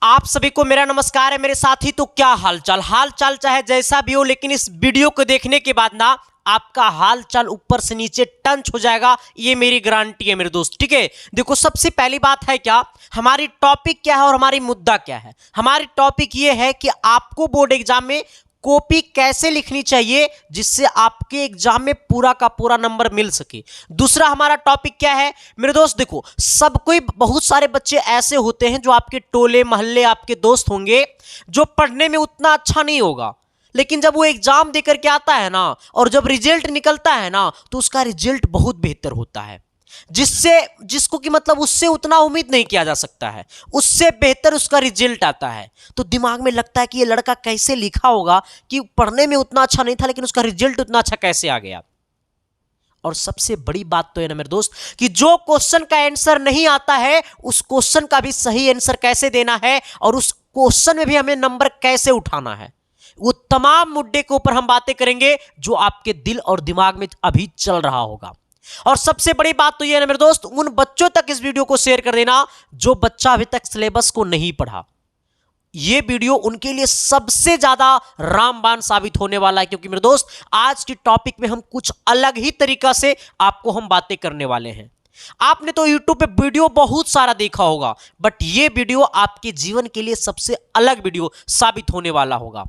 आप सभी को मेरा नमस्कार है मेरे साथी। तो क्या हालचाल चाहे जैसा भी हो, लेकिन इस वीडियो को देखने के बाद ना आपका हालचाल ऊपर से नीचे टंच हो जाएगा, ये मेरी गारंटी है मेरे दोस्त। ठीक है, देखो सबसे पहली बात है क्या हमारी टॉपिक क्या है और हमारी मुद्दा क्या है। हमारी टॉपिक ये है कि आपको बोर्ड एग्जाम में कॉपी कैसे लिखनी चाहिए जिससे आपके एग्जाम में पूरा का पूरा नंबर मिल सके। दूसरा हमारा टॉपिक क्या है मेरे दोस्त, देखो सब कोई बहुत सारे बच्चे ऐसे होते हैं जो आपके टोले मोहल्ले आपके दोस्त होंगे जो पढ़ने में उतना अच्छा नहीं होगा, लेकिन जब वो एग्जाम देकर के आता है ना और जब रिजल्ट निकलता है ना तो उसका रिजल्ट बहुत बेहतर होता है, जिसको कि मतलब उससे उतना उम्मीद नहीं किया जा सकता है, उससे बेहतर उसका रिजल्ट आता है। तो दिमाग में लगता है कि ये लड़का कैसे लिखा होगा कि पढ़ने में उतना अच्छा नहीं था लेकिन उसका रिजल्ट उतना अच्छा कैसे आ गया। और सबसे बड़ी बात तो है ना मेरे दोस्त कि जो क्वेश्चन का आंसर नहीं आता है उस क्वेश्चन का भी सही आंसर कैसे देना है और उस क्वेश्चन में भी हमें नंबर कैसे उठाना है, वो तमाम मुद्दे के ऊपर हम बातें करेंगे जो आपके दिल और दिमाग में अभी चल रहा होगा। और सबसे बड़ी बात तो यह है ना मेरे दोस्त, उन बच्चों तक इस वीडियो को शेयर कर देना जो बच्चा अभी तक सिलेबस को नहीं पढ़ा। यह वीडियो उनके लिए सबसे ज्यादा रामबाण साबित होने वाला है, क्योंकि मेरे दोस्त आज की टॉपिक में हम कुछ अलग ही तरीका से आपको हम बातें करने वाले हैं। आपने तो YouTube पे वीडियो बहुत सारा देखा होगा, बट यह वीडियो आपके जीवन के लिए सबसे अलग वीडियो साबित होने वाला होगा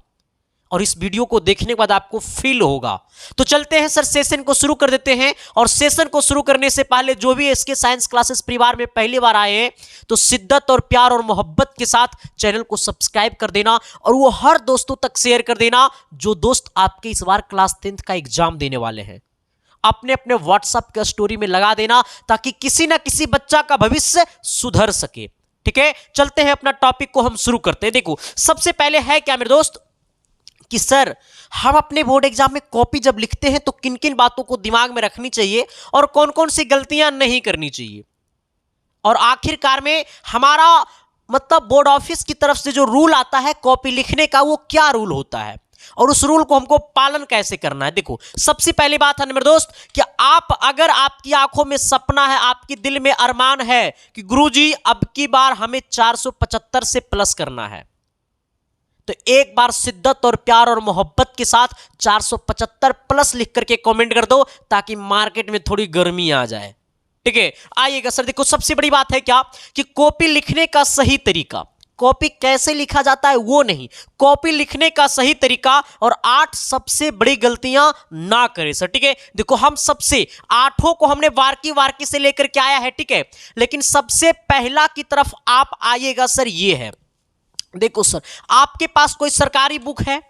और इस वीडियो को देखने के बाद आपको फील होगा। तो चलते हैं सर, सेशन को शुरू कर देते हैं। और सेशन को शुरू करने से पहले जो भी इसके साइंस क्लासेस परिवार में पहली बार आए हैं तो शिद्दत और प्यार और मोहब्बत के साथ चैनल को सब्सक्राइब कर देना और वो हर दोस्तों तक शेयर कर देना जो दोस्त आपके इस बार क्लास 10th का एग्जाम देने वाले हैं। अपने अपने व्हाट्सएप के स्टोरी में लगा देना ताकि किसी ना किसी बच्चा का भविष्य सुधर सके। ठीक है, चलते हैं अपना टॉपिक को हम शुरू करते हैं। देखो सबसे पहले है क्या मेरे दोस्त कि सर हम अपने बोर्ड एग्जाम में कॉपी जब लिखते हैं तो किन किन बातों को दिमाग में रखनी चाहिए और कौन कौन सी गलतियां नहीं करनी चाहिए, और आखिरकार में हमारा मतलब बोर्ड ऑफिस की तरफ से जो रूल आता है कॉपी लिखने का वो क्या रूल होता है और उस रूल को हमको पालन कैसे करना है। देखो सबसे पहली बात है मेरे दोस्त कि अगर आपकी आंखों में सपना है, आपके दिल में अरमान है कि गुरुजी अब की बार हमें 475 से प्लस करना है, तो एक बार शिद्दत और प्यार और मोहब्बत के साथ 475 प्लस लिख करके कमेंट कर दो ताकि मार्केट में थोड़ी गर्मी आ जाए। ठीक है, आइएगा सर। देखो सबसे बड़ी बात है क्या कि कॉपी लिखने का सही तरीका, कॉपी कैसे लिखा जाता है वो नहीं, कॉपी लिखने का सही तरीका और 8 सबसे बड़ी गलतियां ना करें सर। ठीक है, देखो हम सबसे 8 को हमने वारकी से लेकर के आया है। ठीक है, लेकिन सबसे पहला की तरफ आप आइएगा सर, ये है देखो सर, आपके पास कोई सरकारी बुक है,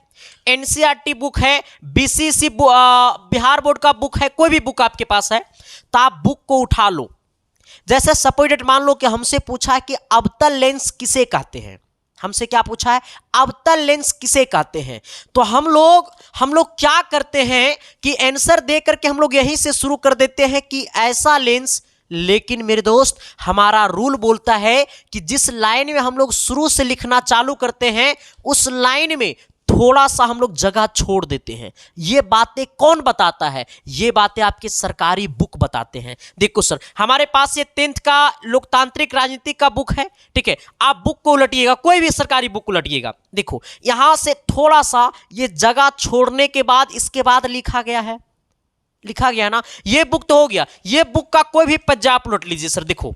एनसीईआरटी बुक है, बीसीसी बिहार बोर्ड का बुक है, कोई भी बुक आपके पास है तो आप बुक को उठा लो। जैसे सपोज मान लो कि हमसे पूछा है कि अवतल लेंस किसे कहते हैं, हमसे क्या पूछा है अवतल लेंस किसे कहते हैं, तो हम लोग क्या करते हैं कि आंसर दे करके हम लोग यहीं से शुरू कर देते हैं कि ऐसा लेंस। लेकिन मेरे दोस्त हमारा रूल बोलता है कि जिस लाइन में हम लोग शुरू से लिखना चालू करते हैं उस लाइन में थोड़ा सा हम लोग जगह छोड़ देते हैं। ये बातें कौन बताता है, ये बातें आपके सरकारी बुक बताते हैं। देखो सर हमारे पास ये 10th का लोकतांत्रिक राजनीति का बुक है। ठीक है, आप बुक को उलटिएगा, कोई भी सरकारी बुक उलटिएगा, देखो यहां से थोड़ा सा ये जगह छोड़ने के बाद इसके बाद लिखा गया ना, ये बुक तो हो गया। ये बुक का कोई भी पन्ना आप उलट लीजिए सर, देखो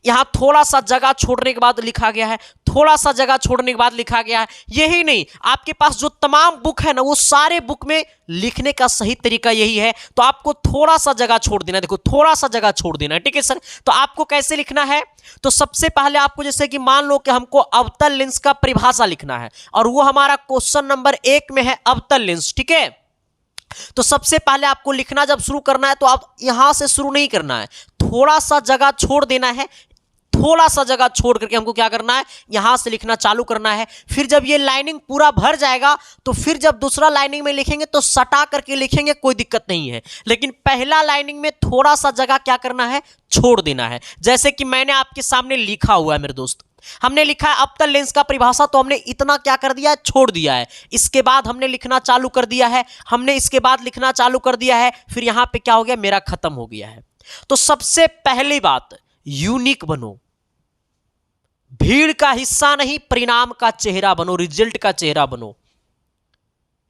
यहां थोड़ा सा जगह छोड़ने के बाद लिखा गया है, थोड़ा सा जगह छोड़ने के बाद लिखा गया है। यही नहीं, आपके पास जो तमाम बुक है ना वो सारे बुक में लिखने का सही तरीका यही है, तो आपको थोड़ा सा जगह छोड़ देना है। देखो थोड़ा सा जगह छोड़ देना है। ठीक है सर, तो आपको कैसे लिखना है, तो सबसे पहले आपको जैसे कि मान लो कि हमको अवतल लेंस का परिभाषा लिखना है और वो हमारा क्वेश्चन नंबर 1 में है अवतल लेंस। ठीक है, तो सबसे पहले आपको लिखना जब शुरू करना है तो आप यहां से शुरू नहीं करना है, थोड़ा सा जगह छोड़ देना है। थोड़ा सा जगह छोड़ करके हमको क्या करना है, यहां से लिखना चालू करना है। फिर जब ये लाइनिंग पूरा भर जाएगा तो फिर जब दूसरा लाइनिंग में लिखेंगे तो सटा करके लिखेंगे, कोई दिक्कत नहीं है। लेकिन पहला लाइनिंग में थोड़ा सा जगह क्या करना है, छोड़ देना है। जैसे कि मैंने आपके सामने लिखा हुआ है मेरे दोस्त, हमने लिखा है अवतल लेंस का परिभाषा, तो हमने इतना क्या कर दिया है, छोड़ दिया है। इसके बाद हमने लिखना चालू कर दिया है, हमने इसके बाद लिखना चालू कर दिया है, फिर यहां पे क्या हो गया, मेरा खत्म हो गया है। तो सबसे पहली बात यूनिक बनो, भीड़ का हिस्सा नहीं, परिणाम का चेहरा बनो, रिजल्ट का चेहरा बनो।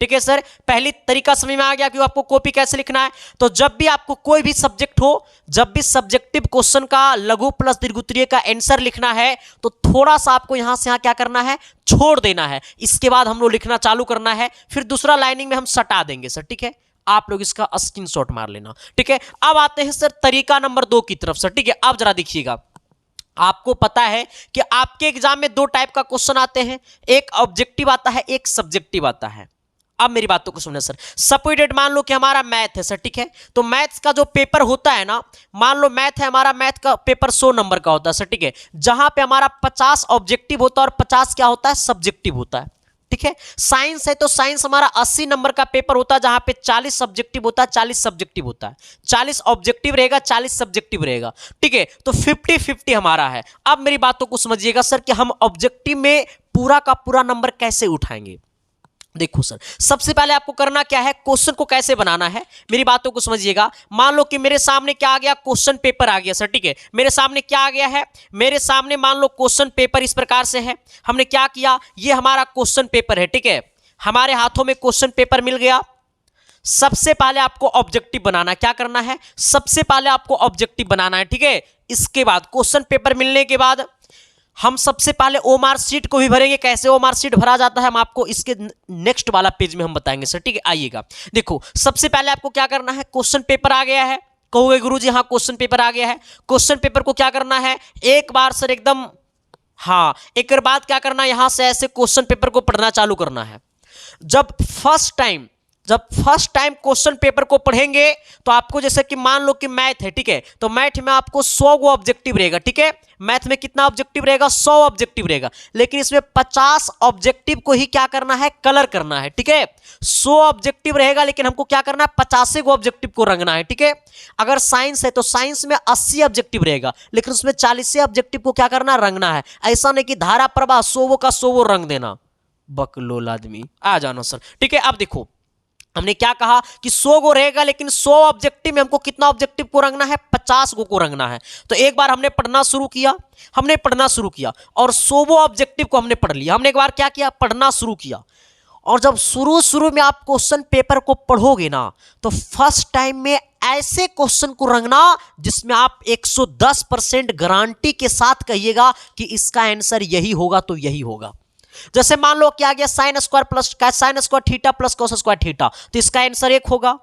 ठीक है सर, पहली तरीका समझ में आ गया कि आपको कॉपी कैसे लिखना है। तो जब भी आपको कोई भी सब्जेक्ट हो, जब भी सब्जेक्टिव क्वेश्चन का लघु प्लस दीर्घोत्तरीय का आंसर लिखना है तो थोड़ा सा आपको यहां से यहां क्या करना है, छोड़ देना है। इसके बाद हम लोग लिखना चालू करना है, फिर दूसरा लाइनिंग में हम सटा देंगे सर। ठीक है, आप लोग इसका स्क्रीनशॉट मार लेना। ठीक है, अब आते हैं सर तरीका नंबर 2 की तरफ सर। ठीक है, अब जरा देखिएगा, आपको पता है कि आपके एग्जाम में 2 टाइप का क्वेश्चन आते हैं, एक ऑब्जेक्टिव आता है, एक सब्जेक्टिव आता है। अब मेरी बातों को सुनिए सर। सपोजिटेड मान लो कि हमारा मैथ है सर। ठीक है, तो मैथ्स का जो पेपर होता है ना, मान लो मैथ है हमारा, मैथ का पेपर 100 नंबर का होता है सर। ठीक है, जहां पे हमारा 50 ऑब्जेक्टिव होता है और 50 क्या होता है, सब्जेक्टिव होता है। ठीक है, साइंस है तो साइंस हमारा 80 नंबर का पेपर होता है, जहां पे 40 सब्जेक्टिव होता है, 40 सब्जेक्टिव होता है, 40 ऑब्जेक्टिव रहेगा, 40 सब्जेक्टिव रहेगा। ठीक है, तो 50-50 हमारा है। अब मेरी बातों को समझिएगा सर कि हम ऑब्जेक्टिव में पूरा का पूरा नंबर कैसे उठाएंगे। देखो सर, सबसे पहले आपको करना क्या है, क्वेश्चन को कैसे बनाना है, मेरी बातों को समझिएगा। मान लो कि मेरे सामने क्या आ गया, क्वेश्चन पेपर आ गया सर। ठीक है, मेरे सामने क्या आ गया है, मेरे सामने मान लो क्वेश्चन पेपर इस प्रकार से है। हमने क्या किया, ये हमारा क्वेश्चन पेपर है। ठीक है, हमारे हाथों में क्वेश्चन पेपर मिल गया। सबसे पहले आपको ऑब्जेक्टिव बनाना है, क्या करना है, सबसे पहले आपको ऑब्जेक्टिव बनाना है। ठीक है, इसके बाद क्वेश्चन पेपर मिलने के बाद हम सबसे पहले ओमार शीट को भी भरेंगे। कैसे ओमार शीट भरा जाता है हम आपको इसके नेक्स्ट वाला पेज में हम बताएंगे सर। ठीक है, आइएगा। देखो, सबसे पहले आपको क्या करना है, क्वेश्चन पेपर आ गया है, कहोगे गुरुजी हाँ क्वेश्चन पेपर आ गया है। क्वेश्चन पेपर को क्या करना है, एक बार सर एकदम, हाँ एक बाद क्या करना है, यहां से ऐसे क्वेश्चन पेपर को पढ़ना चालू करना है। जब फर्स्ट टाइम क्वेश्चन पेपर को पढ़ेंगे तो आपको, जैसे कि मान लो कि मैथ है। ठीक है, तो मैथ में आपको 100 गो ऑब्जेक्टिव रहेगा। ठीक है, मैथ में कितना ऑब्जेक्टिव रहेगा, 100 ऑब्जेक्टिव रहेगा, लेकिन इसमें 50 ऑब्जेक्टिव को ही क्या करना है, कलर करना है। ठीक है, 100 ऑब्जेक्टिव रहेगा लेकिन हमको क्या करना है, 50 गो ऑब्जेक्टिव को रंगना है। ठीक है, अगर साइंस है तो साइंस में 80 ऑब्जेक्टिव रहेगा लेकिन उसमें 40 ऑब्जेक्टिव को क्या करना, रंगना है। ऐसा नहीं कि धारा प्रवाह 100 का 100 रंग देना, बकलोल आदमी, आ जाना सर। ठीक है, अब देखो हमने क्या कहा कि 100 गो रहेगा लेकिन 100 ऑब्जेक्टिव में हमको कितना ऑब्जेक्टिव को रंगना है, 50 गो को रंगना है। तो एक बार हमने पढ़ना शुरू किया और 100 ऑब्जेक्टिव को हमने पढ़ लिया। हमने एक बार क्या किया, पढ़ना शुरू किया। और जब शुरू में आप क्वेश्चन पेपर को पढ़ोगे ना, तो फर्स्ट टाइम में ऐसे क्वेश्चन को रंगना जिसमें आप 110% गारंटी के साथ कहिएगा कि इसका आंसर यही होगा तो यही होगा। जैसे मान लो क्या आ गया, sine square theta plus cos square theta, तो इसका आंसर 1 होगा।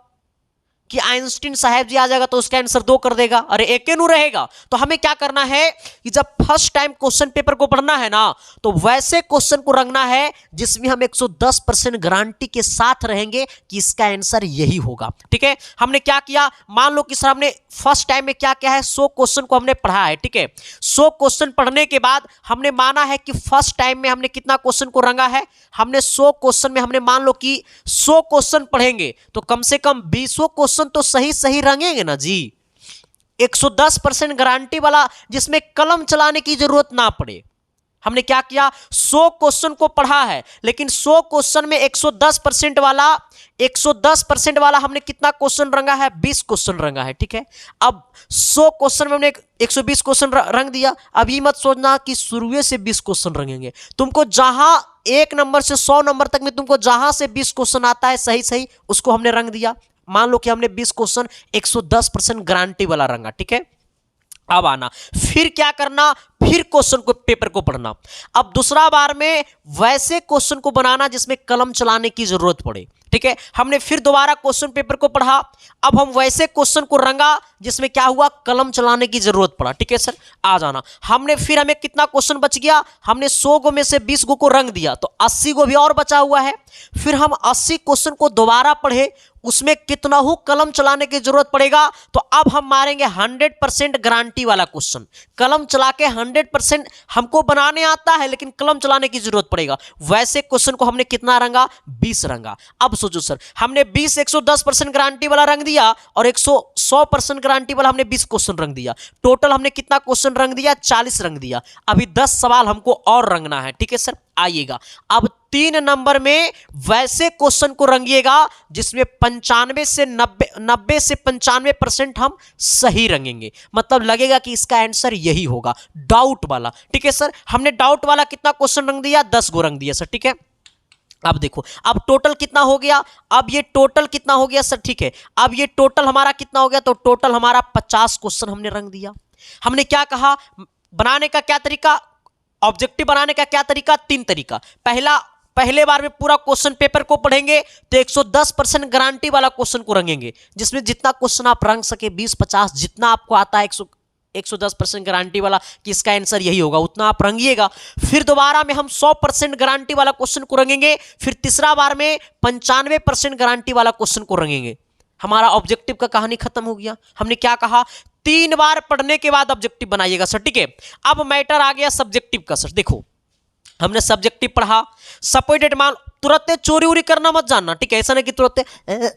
कि आइंस्टीन साहब जी आ जाएगा तो उसका आंसर 2 कर देगा, अरे एक नू रहेगा। तो हमें क्या करना है कि जब फर्स्ट टाइम क्वेश्चन पेपर को पढ़ना है ना, तो वैसे क्वेश्चन को रंगना है जिसमें हम 110% गारंटी के साथ रहेंगे कि इसका आंसर यही होगा। ठीक है, हमने क्या किया, मान लो कि सर हमने फर्स्ट टाइम में क्या क्या है, 100 क्वेश्चन को हमने पढ़ा है। ठीक है, 100 क्वेश्चन पढ़ने के बाद हमने माना है कि फर्स्ट टाइम में हमने कितना क्वेश्चन को रंगा है, हमने 100 क्वेश्चन में हमने मान लो कि 100 क्वेश्चन पढ़ेंगे तो कम से कम 20 क्वेश्चन तो सही रंगेंगे ना जी। 110% गारंटी वाला जिसमें कलम चलाने की जरूरत ना पड़े। हमने क्या किया, 100 क्वेश्चन को पढ़ा है लेकिन 100 क्वेश्चन में 110% वाला हमने कितना क्वेश्चन रंगा है, 20 क्वेश्चन रंगा है। ठीक है, अब 100 क्वेश्चन में हमने 120 क्वेश्चन रंग दिया। अभी मत सोचना कि शुरू से 20 क्वेश्चन रंगेंगे। तुमको जहां 1 नंबर से 100 नंबर तक में तुमको जहां से 20 क्वेश्चन आता है सही उसको हमने रंग दिया। मान लो कि हमने 20 क्वेश्चन 110% गारंटी वाला रंगा। ठीक है, अब आना फिर क्या करना, फिर क्वेश्चन को पेपर को पढ़ना। अब दूसरा बार में वैसे क्वेश्चन को बनाना जिसमें कलम चलाने की जरूरत पड़े। ठीक है, हमने फिर दोबारा क्वेश्चन पेपर को पढ़ा। अब हम वैसे क्वेश्चन को रंगा जिसमें क्या हुआ, कलम चलाने की जरूरत पड़ा। ठीक है सर, आ जाना। हमें कितना क्वेश्चन बच गया, हमने 100 गो में से 20 गो को रंग दिया तो 80 गो भी और बचा हुआ है। फिर हम 80 क्वेश्चन को दोबारा पढ़े, उसमें कितना हो कलम चलाने की जरूरत पड़ेगा। तो अब हम मारेंगे 100% गारंटी वाला क्वेश्चन। कलम चला के 100% हमको बनाने आता है लेकिन कलम चलाने की जरूरत पड़ेगा। वैसे क्वेश्चन को हमने कितना रंगा, 20 रंगा। अब सोचो सर, हमने 20 110% गारंटी वाला रंग दिया और 100% गारंटी वाला हमने 20 क्वेश्चन रंग दिया। टोटल हमने कितना क्वेश्चन रंग दिया, 40 रंग दिया। अभी 10 सवाल हमको और रंगना है। ठीक है सर, आइएगा। अब 3 नंबर में वैसे क्वेश्चन को रंगिएगा जिसमें 95 से 90 से 95% हम सही रंगेंगे, मतलब लगेगा कि इसका आंसर यही होगा, डाउट वाला। ठीक है सर, हमने डाउट वाला कितना क्वेश्चन रंग दिया, 10 गो रंग दिया सर। ठीक है, अब देखो अब टोटल कितना हो गया, अब ये टोटल कितना हो गया सर। ठीक है, अब ये टोटल हमारा कितना हो गया, तो टोटल हमारा 50 क्वेश्चन हमने रंग दिया। हमने क्या कहा, बनाने का क्या तरीका, ऑब्जेक्टिव बनाने का क्या तरीका, 3 तरीका। पहले बार में पूरा क्वेश्चन पेपर को पढ़ेंगे तो 110% गारंटी वाला क्वेश्चन को रंगेंगे, जिसमें जितना क्वेश्चन आप रंग सके 20-50 जितना आपको आता है 110% गारंटी वाला कि इसका आंसर यही होगा, उतना आप रंगिएगा। फिर दोबारा में हम 100% गारंटी वाला क्वेश्चन को रंगेंगे। फिर तीसरा बार में 95% गारंटी वाला क्वेश्चन को रंगेंगे। हमारा ऑब्जेक्टिव का कहानी खत्म हो गया। हमने क्या कहा, 3 बार पढ़ने के बाद ऑब्जेक्टिव बनाइएगा सर। ठीक है, अब मैटर आ गया सब्जेक्टिव का सर। देखो हमने सब्जेक्टिव पढ़ा, सपोर्टेड मान, तुरंत चोरी उरी करना मत जानना। ठीक है, ऐसा नहीं कि तुरंत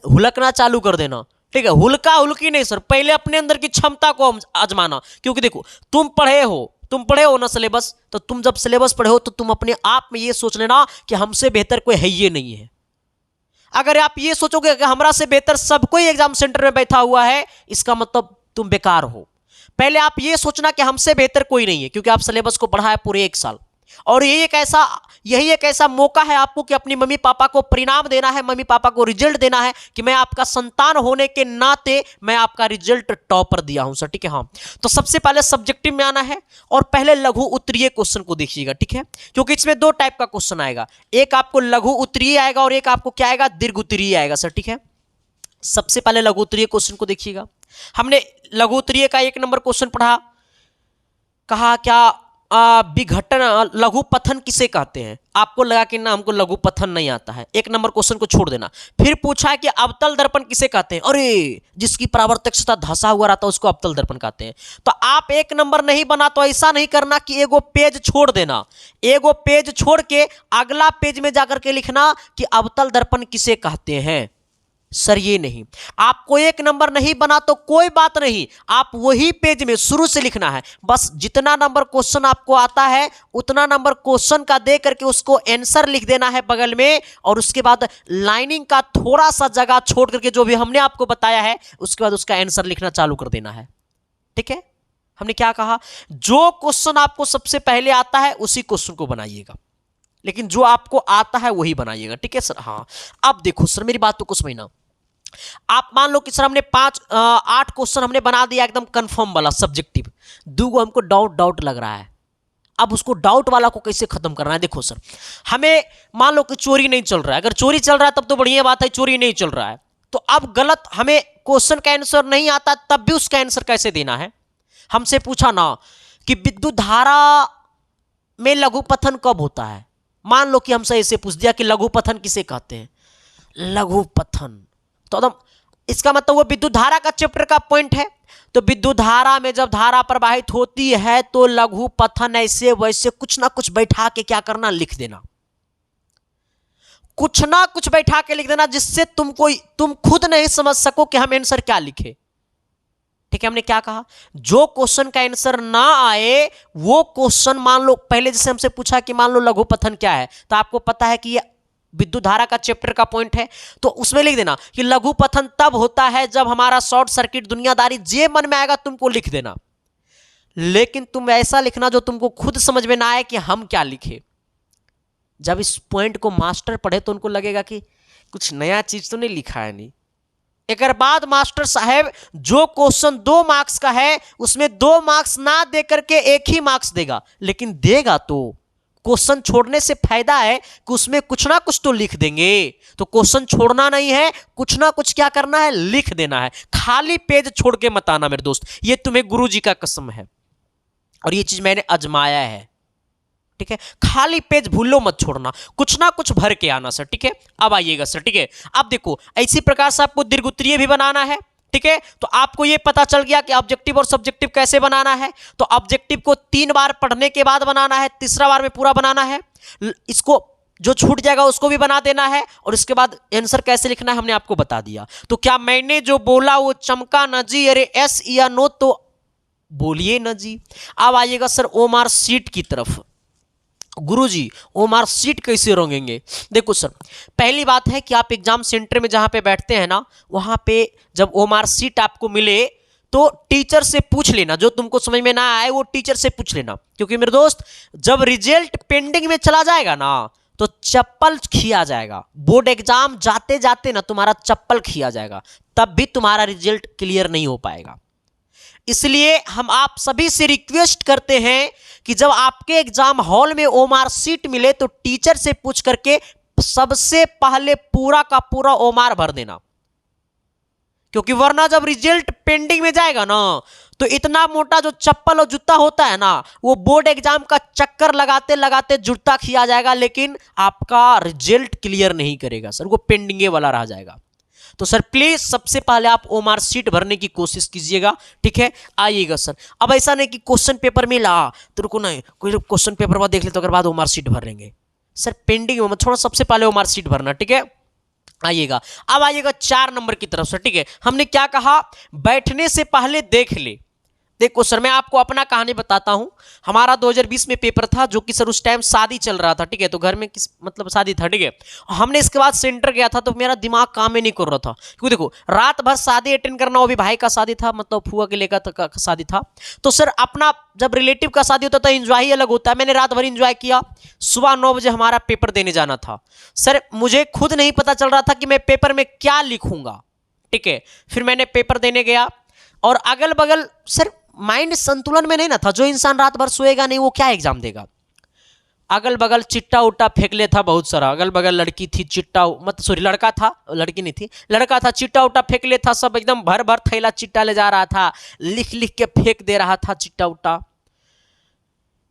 हुलकना चालू कर देना। ठीक है, हुलका हुलकी नहीं सर, पहले अपने अंदर की क्षमता को आजमाना। क्योंकि देखो तुम पढ़े हो ना सिलेबस, तो तुम जब सिलेबस पढ़े हो तो तुम अपने आप में ये सोच लेना कि हमसे बेहतर कोई है ये नहीं है। अगर आप ये सोचोगे कि हमरा से बेहतर सब कोई एग्जाम सेंटर में बैठा हुआ है, इसका मतलब तुम बेकार हो। पहले आप ये सोचना कि हमसे बेहतर कोई नहीं है, क्योंकि आप सिलेबस को पढ़ा है पूरे 1 साल, और यही एक ऐसा मौका है आपको कि अपनी मम्मी पापा को परिणाम देना है, मम्मी पापा को रिजल्ट देना है कि मैं आपका संतान होने के नाते मैं आपका रिजल्ट टॉपर दिया हूं सर। ठीक है, हाँ, तो सबसे पहले सब्जेक्टिव में आना है और पहले लघु उत्तरीय क्वेश्चन को देखिएगा। ठीक है, क्योंकि इसमें 2 टाइप का क्वेश्चन आएगा, एक आपको लघु उत्तरीय आएगा और एक आपको क्या आएगा, दीर्घ उत्तरीय आएगा सर। ठीक है, सबसे पहले लघु उत्तरीय क्वेश्चन को देखिएगा। हमने लघु उत्तरीय का 1 नंबर क्वेश्चन पढ़ा, कहा क्या विघटन लघु पथन किसे कहते हैं। आपको लगा कि ना हमको लघु पथन नहीं आता है, 1 नंबर क्वेश्चन को छोड़ देना। फिर पूछा कि अवतल दर्पण किसे कहते हैं, अरे जिसकी परावर्तकता धंसा हुआ रहता है उसको अवतल दर्पण कहते हैं। तो आप 1 नंबर नहीं बना तो ऐसा नहीं करना कि एगो पेज छोड़ देना, एगो पेज छोड़ के अगला पेज में जाकर के लिखना कि अवतल दर्पण किसे कहते हैं। सर ये नहीं, आपको 1 नंबर नहीं बना तो कोई बात नहीं, आप वही पेज में शुरू से लिखना है। बस जितना नंबर क्वेश्चन आपको आता है उतना नंबर क्वेश्चन का दे करके उसको आंसर लिख देना है बगल में, और उसके बाद लाइनिंग का थोड़ा सा जगह छोड़ करके जो भी हमने आपको बताया है उसके बाद उसका आंसर लिखना चालू कर देना है। ठीक है, हमने क्या कहा, जो क्वेश्चन आपको सबसे पहले आता है उसी क्वेश्चन को बनाइएगा, लेकिन जो आपको आता है वही बनाइएगा। ठीक है सर, हाँ। अब देखो सर मेरी बात तो कुछ महीना, आप मान लो कि सर हमने 8 क्वेश्चन हमने बना दिया एकदम कंफर्म वाला सब्जेक्टिव, 2 हमको डाउट लग रहा है। अब उसको डाउट वाला को कैसे खत्म करना है, देखो सर हमें मान लो कि चोरी नहीं चल रहा है, अगर चोरी चल रहा है तब तो बढ़िया बात है, चोरी नहीं चल रहा है तो अब गलत, हमें क्वेश्चन का आंसर नहीं आता तब भी उसका आंसर कैसे देना है। हमसे पूछा ना कि विद्युत धारा में लघुपथन कब होता है, मान लो कि हमसे ऐसे पूछ दिया कि लघुपथन किसे कहते हैं, लघुपथन, तो इसका मतलब वो विद्युत धारा का चैप्टर का पॉइंट है। तो विद्युत धारा में जब धारा प्रवाहित होती है तो लघुपथन ऐसे वैसे कुछ ना कुछ बैठा के क्या करना, लिख देना, कुछ ना कुछ बैठा के लिख देना जिससे तुम खुद नहीं समझ सको कि हम आंसर क्या लिखे। ठीक है, हमने क्या कहा, जो क्वेश्चन का आंसर ना आए वो क्वेश्चन, मान लो पहले जैसे हमसे पूछा कि मान लो लघुपथन क्या है, तो आपको पता है कि ये विद्युत धारा का चैप्टर का पॉइंट है, तो उसमें लिख देना कि लघुपथन तब होता है जब हमारा शॉर्ट सर्किट दुनियादारी, जे मन में आएगा तुमको लिख देना, लेकिन तुम ऐसा लिखना जो तुमको खुद समझ में ना आए कि हम क्या लिखे। जब इस पॉइंट को मास्टर पढ़े तो उनको लगेगा कि कुछ नया चीज तो नहीं लिखा है। नहीं, एक बाद मास्टर साहब जो क्वेश्चन 2 मार्क्स का है उसमें 2 मार्क्स ना दे करके 1 ही मार्क्स देगा, लेकिन देगा तो क्वेश्चन छोड़ने से फायदा है कि उसमें कुछ ना कुछ तो लिख देंगे। तो क्वेश्चन छोड़ना नहीं है, कुछ ना कुछ क्या करना है, लिख देना है, खाली पेज छोड़ के मत आना मेरे दोस्त, ये तुम्हें गुरुजी का कसम है और ये चीज मैंने आजमाया है। ठीक है, खाली पेज भूलो मत छोड़ना, कुछ ना कुछ भर के आना सर। ठीक है, अब आइएगा सर। ठीक है, अब देखो इसी प्रकार से आपको दीर्घ उत्तरीय भी बनाना है। ठीक है, तो आपको ये पता चल गया कि ऑब्जेक्टिव और सब्जेक्टिव कैसे बनाना है। तो ऑब्जेक्टिव को 3 बार पढ़ने के बाद बनाना है, तीसरा बार में पूरा बनाना है, इसको जो छूट जाएगा उसको भी बना देना है, और इसके बाद आंसर कैसे लिखना है हमने आपको बता दिया। तो क्या मैंने जो बोला वो चमका न जी, अरे एस या नो तो बोलिए न जी। अब आइएगा सर ओमार सीट की तरफ। गुरुजी ओमार सीट कैसे रंगेंगे? देखो सर, पहली बात है कि आप एग्जाम सेंटर में जहां पे बैठते हैं ना, वहां पे जब ओमार सीट आपको मिले तो टीचर से पूछ लेना, जो तुमको समझ में ना आए वो टीचर से पूछ लेना, क्योंकि मेरे दोस्त जब रिजल्ट पेंडिंग में चला जाएगा ना तो चप्पल खिया जाएगा। बोर्ड एग्जाम जाते जाते ना तुम्हारा चप्पल खिया जाएगा, तब भी तुम्हारा रिजल्ट क्लियर नहीं हो पाएगा। इसलिए हम आप सभी से रिक्वेस्ट करते हैं कि जब आपके एग्जाम हॉल में ओमार सीट मिले तो टीचर से पूछ करके सबसे पहले पूरा का पूरा ओमार भर देना, क्योंकि वरना जब रिजल्ट पेंडिंग में जाएगा ना तो इतना मोटा जो चप्पल और जूता होता है ना, वो बोर्ड एग्जाम का चक्कर लगाते लगाते जूता खिया जाएगा, लेकिन आपका रिजल्ट क्लियर नहीं करेगा सर, वो पेंडिंगे वाला रह जाएगा। तो सर प्लीज सबसे पहले आप ओमार सीट भरने की कोशिश कीजिएगा, ठीक है। आइएगा सर, अब ऐसा नहीं कि क्वेश्चन पेपर मिला तो रुको, नहीं कोई क्वेश्चन पेपर बाद देख ले तो अगर बाद ओमार सीट भर लेंगे सर, पेंडिंग में थोड़ा सबसे पहले ओमार सीट भरना, ठीक है। आइएगा, अब आइएगा 4 नंबर की तरफ से, ठीक है। हमने क्या कहा, बैठने से पहले देख ले। देखो सर, मैं आपको अपना कहानी बताता हूं। हमारा 2020 में पेपर था, जो कि सर उस टाइम शादी चल रहा था, ठीक है। तो घर में किस मतलब शादी था, ठीक है। हमने इसके बाद सेंटर गया था तो मेरा दिमाग काम ही नहीं कर रहा था, क्योंकि देखो रात भर शादी अटेंड करना, वो भी भाई का शादी था, मतलब फुआ के लेकर का शादी था। तो सर अपना जब रिलेटिव का शादी होता है तो एंजॉय ही अलग होता है। मैंने रात भर एंजॉय किया, सुबह 9 बजे हमारा पेपर देने जाना था। सर मुझे खुद नहीं पता चल रहा था कि मैं पेपर में क्या लिखूंगा, ठीक है। फिर मैंने पेपर देने गया और अगल बगल सर माइंड संतुलन में नहीं ना था। जो इंसान रात भर सोएगा नहीं वो क्या एग्जाम देगा। अगल बगल चिट्टा उट्टा फेंक ले था बहुत सारा, अगल बगल लड़की थी, चिट्टा मतलब सॉरी लड़का था, लड़की नहीं थी, लड़का था, चिट्टा उट्टा फेंक ले था, सब एकदम भर भर थैला चिट्टा ले जा रहा था, लिख लिख के फेंक दे रहा था चिट्टा उट्टा।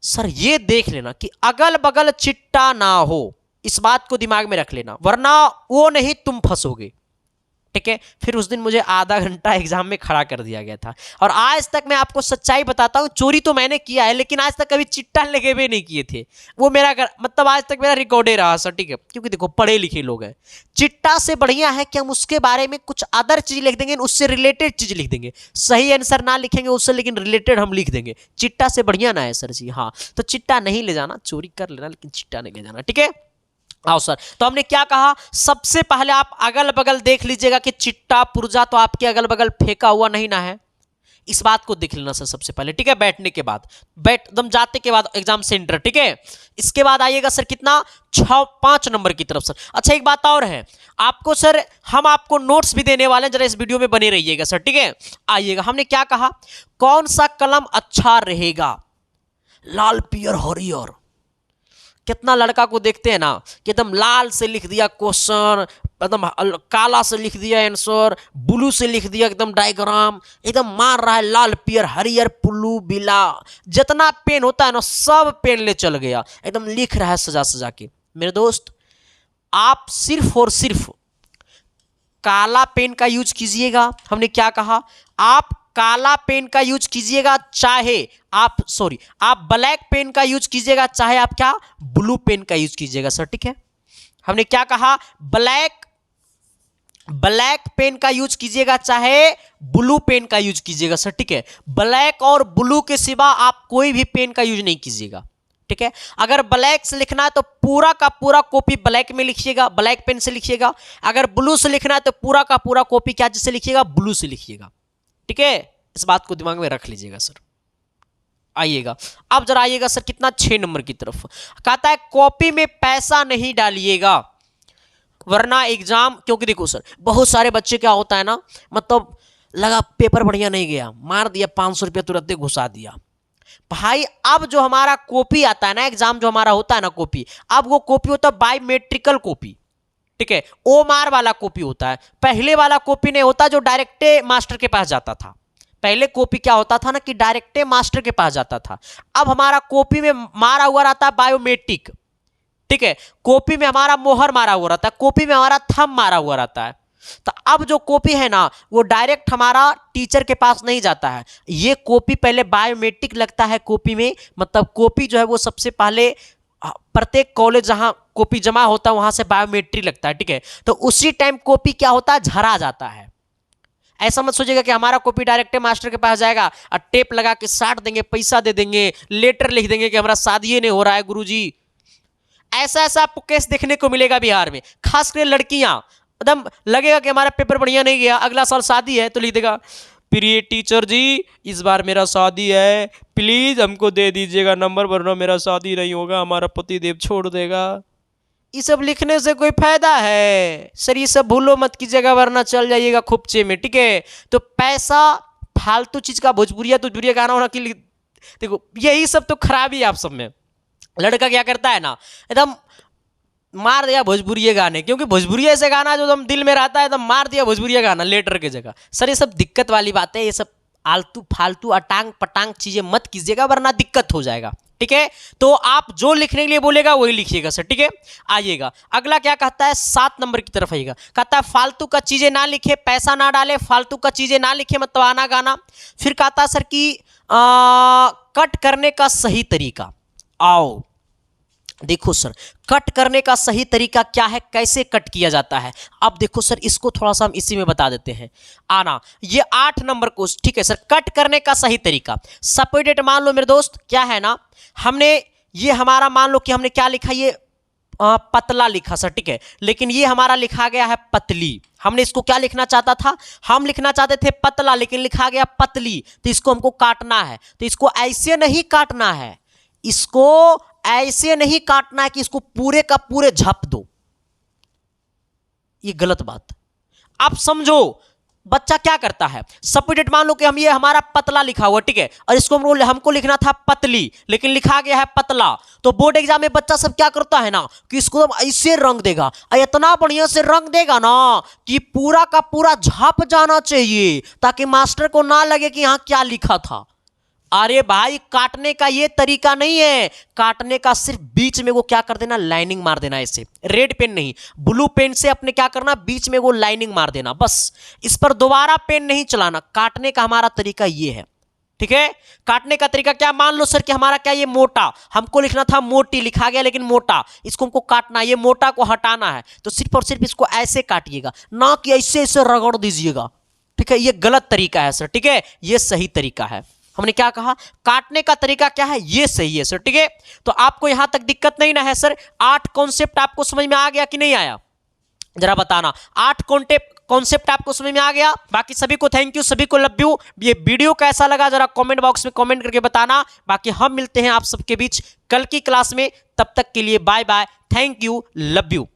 सर ये देख लेना कि अगल बगल चिट्टा ना हो, इस बात को दिमाग में रख लेना, वरना वो नहीं तुम फंसोगे, ठीक है। फिर उस दिन मुझे आधा घंटा एग्जाम में खड़ा कर दिया गया था। और आज तक मैं आपको सच्चाई बताता हूं, चोरी तो मैंने किया है लेकिन आज तक कभी चिट्टा लगे हुए नहीं किए थे। वो मेरा मतलब आज तक मेरा रिकॉर्ड ही रहा सर, ठीक है। क्योंकि देखो पढ़े लिखे लोग हैं, चिट्टा से बढ़िया है कि हम उसके बारे में कुछ अदर चीज लिख देंगे, उससे रिलेटेड चीज लिख देंगे। सही आंसर ना लिखेंगे उससे, लेकिन रिलेटेड हम लिख देंगे। चिट्टा से बढ़िया ना है सर जी। हाँ तो चिट्टा नहीं ले जाना, चोरी कर लेना लेकिन चिट्टा नहीं ले जाना, ठीक है। आओ सर, तो हमने क्या कहा, सबसे पहले आप अगल बगल देख लीजिएगा कि चिट्टा पुर्जा तो आपके अगल बगल फेंका हुआ नहीं ना है, इस बात को देख लेना सर सबसे पहले, ठीक है। बैठने के बाद, एकदम जाते के बाद एग्जाम सेंटर, ठीक है। इसके बाद आइएगा सर कितना, 5 नंबर की तरफ सर। अच्छा एक बात और है आपको सर, हम आपको नोट्स भी देने वाले हैं, जरा इस वीडियो में बने रहिएगा सर, ठीक है। आइएगा, हमने क्या कहा, कौन सा कलम अच्छा रहेगा, लाल पियर हरियर। कितना लड़का को देखते हैं ना कि एकदम लाल से लिख दिया क्वेश्चन, एकदम काला से लिख दिया आंसर, ब्लू से लिख दिया एकदम डायग्राम, एकदम मार रहा है लाल पियर हरियर ब्लू बिला, जितना पेन होता है ना सब पेन ले चल गया, एकदम लिख रहा है सजा सजा के। मेरे दोस्त आप सिर्फ और सिर्फ काला पेन का यूज कीजिएगा। हमने क्या कहा, आप काला पेन का यूज कीजिएगा, चाहे आप ब्लैक पेन का यूज कीजिएगा, चाहे आप क्या ब्लू पेन का यूज कीजिएगा सर, ठीक है। हमने क्या कहा, ब्लैक पेन का यूज कीजिएगा, चाहे ब्लू पेन का यूज कीजिएगा सर, ठीक है। ब्लैक और ब्लू के सिवा आप कोई भी पेन का यूज नहीं कीजिएगा, ठीक है। अगर ब्लैक से लिखना है तो पूरा का पूरा कॉपी ब्लैक में लिखिएगा, ब्लैक पेन से लिखिएगा। अगर ब्लू से लिखना है तो पूरा का पूरा कॉपी क्या जिससे लिखिएगा, ब्लू से लिखिएगा, ठीक है। इस बात को दिमाग में रख लीजिएगा सर। आइएगा, अब जरा आइएगा सर कितना, 6 नंबर की तरफ। कहता है कॉपी में पैसा नहीं डालिएगा वरना एग्जाम, क्योंकि देखो सर बहुत सारे बच्चे क्या होता है ना, मतलब लगा पेपर बढ़िया नहीं गया, मार दिया 500 रुपया तुरंत घुसा दिया। भाई अब जो हमारा कॉपी आता है ना, एग्जाम जो हमारा होता है ना कॉपी, अब वो कॉपी होता है बायोमेट्रिकल कॉपी, ठीक है। ओमार वाला कॉपी होता है, पहले वाला कॉपी नहीं होता जो डायरेक्टे मास्टर के पास जाता था। पहले कॉपी क्या होता था ना कि डायरेक्टे मास्टर के पास जाता था। अब हमारा कॉपी में मारा हुआ रहता है बायोमेट्रिक, ठीक है। कॉपी में हमारा मोहर मारा हुआ रहता है, कॉपी में हमारा थंब मारा हुआ रहता है। तो अब जो कॉपी है ना वो डायरेक्ट हमारा टीचर के पास नहीं जाता है, ये कॉपी पहले बायोमेट्रिक लगता है कॉपी में, मतलब कॉपी जो है वो सबसे पहले प्रत्येक कॉलेज जहां कॉपी जमा होता है वहां से बायोमेट्रिक लगता है, ठीक है। तो उसी टाइम कॉपी क्या होता है, झरा जाता है। ऐसा मत सोचिएगा कि हमारा कॉपी डायरेक्ट मास्टर के पास जाएगा और टेप लगा के साट देंगे, पैसा दे देंगे, लेटर लिख देंगे कि हमारा शादी नहीं हो रहा है गुरुजी, ऐसा ऐसा आपको केस देखने को मिलेगा बिहार में, खास कर लड़कियां एकदम लगेगा कि हमारा पेपर बढ़िया नहीं गया, अगला साल शादी है तो लिख देगा प्रिय टीचर जी इस बार मेरा शादी है, प्लीज हमको दे दीजिएगा नंबर, वरना मेरा शादी नहीं होगा, हमारा पति देव छोड़ देगा। ये सब लिखने से कोई फायदा है सर? ये सब भूलो मत कीजिएगा वरना चल जाइएगा खुपचे में, ठीक है? तो पैसा फालतू चीज का भोजपुरिया तुझपुरिया गाना होना के लिए, देखो यही सब तो खराबी है आप सब में। लड़का क्या करता है ना, एकदम मार दिया भोजपुरिया गाने, क्योंकि भोजपुरिया ऐसे गाना जो एकदम दिल में रहता है, एकदम मार दिया भोजपुरिया गाना लेटर के जगह। सर ये सब दिक्कत वाली बात है, ये सब आलतू फालतू अटांग पटांग चीजें मत कीजिएगा वरना दिक्कत हो जाएगा, ठीक है? तो आप जो लिखने के लिए बोलेगा वही लिखिएगा सर, ठीक है? आइएगा अगला क्या कहता है, 7 नंबर की तरफ आइएगा। कहता है फालतू का चीजें ना लिखे, पैसा ना डाले, फालतू का चीजें ना लिखे, मतलब आना गाना। फिर कहता है सर कि कट करने का सही तरीका। आओ देखो सर, कट करने का सही तरीका क्या है, कैसे कट किया जाता है। अब देखो सर, इसको थोड़ा सा हम इसी में बता देते हैं। आना ये 8 नंबर को, ठीक है सर? कट करने का सही तरीका। सपोर्टेड मान लो मेरे दोस्त क्या है ना, हमने ये हमारा मान लो कि हमने क्या लिखा, ये पतला लिखा सर, ठीक है? लेकिन ये हमारा लिखा गया है पतली। हमने इसको क्या लिखना चाहता था, हम लिखना चाहते थे पतला, लेकिन लिखा गया पतली, तो इसको हमको काटना है। तो इसको ऐसे नहीं काटना है, इसको ऐसे नहीं काटना है कि इसको पूरे का पूरे झप दो, ये गलत बात। आप समझो बच्चा क्या करता है, सपोर्टेड मान लो कि हम ये हमारा पतला लिखा हुआ, ठीक है? और इसको हमको लिखना था पतली, लेकिन लिखा गया है पतला। तो बोर्ड एग्जाम में बच्चा सब क्या करता है ना कि इसको ऐसे रंग देगा, इतना बढ़िया से रंग देगा ना कि पूरा का पूरा झप जाना चाहिए, ताकि मास्टर को ना लगे कि यहां क्या लिखा था। अरे भाई काटने का ये तरीका नहीं है, काटने का सिर्फ बीच में वो क्या कर देना, लाइनिंग मार देना। ऐसे रेड पेन नहीं, ब्लू पेन से अपने क्या करना, बीच में वो लाइनिंग मार देना, बस। इस पर दोबारा पेन नहीं चलाना। काटने का हमारा तरीका ये है, ठीक है? काटने का तरीका क्या, मान लो सर कि हमारा क्या, ये मोटा, हमको लिखना था मोटी, लिखा गया लेकिन मोटा, इसको हमको काटना, ये मोटा को हटाना है। तो सिर्फ और सिर्फ इसको ऐसे काटिएगा, ना कि ऐसे ऐसे रगड़ दीजिएगा, ठीक है? ये गलत तरीका है सर, ठीक है? ये सही तरीका है। हमने क्या कहा, काटने का तरीका क्या है, ये सही है सर, ठीक है? तो आपको यहां तक दिक्कत नहीं ना है सर? 8 कॉन्सेप्ट आपको समझ में आ गया कि नहीं आया, जरा बताना। 8 कॉन्सेप्ट आपको समझ में आ गया? बाकी सभी को थैंक यू, सभी को लव यू। ये वीडियो कैसा लगा जरा कमेंट बॉक्स में कमेंट करके बताना। बाकी हम मिलते हैं आप सबके बीच कल की क्लास में, तब तक के लिए bye bye, thank you, love you.